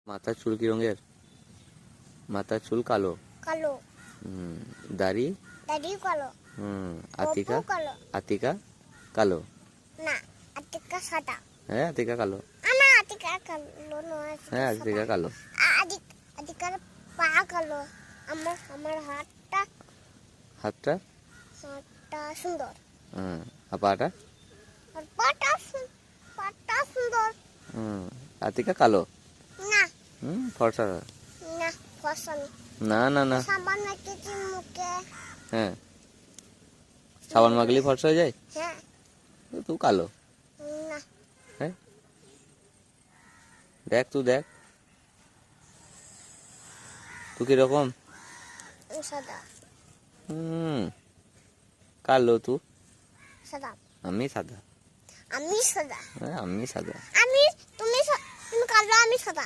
মাথার চুল কি রঙের? মাথার চুল কালো। কালো। দাড়ি? দাড়ি কালো। আতিকা? পপু কালো। আতিকা কালো? না, আতিকা সাদা। হ্যাঁ আতিকা কালো। না, আতিকা কালো নয়। হ্যাঁ আতিকা কালো। আতিকার পা কালো। আমার হাতটা হাতটা সুন্দর। আর পাটা? আর পাটা সুন্দর। আতিকা কালো? না। ফর্সা? না, ফসল। না না না। সাবান মেখেছি মুখে। হ্যাঁ, সাবান মাখলে ফর্সা হয়ে যায়? হ্যাঁ। তুই কালো। না। হ্যাঁ, দেখ তুই দেখ, তুই কিরকম? সাদা। কালো তুই? সাদা। আমি সাদা। আমি সাদা। হ্যাঁ আমি সাদা। তুমি কালো, আমি সাদা।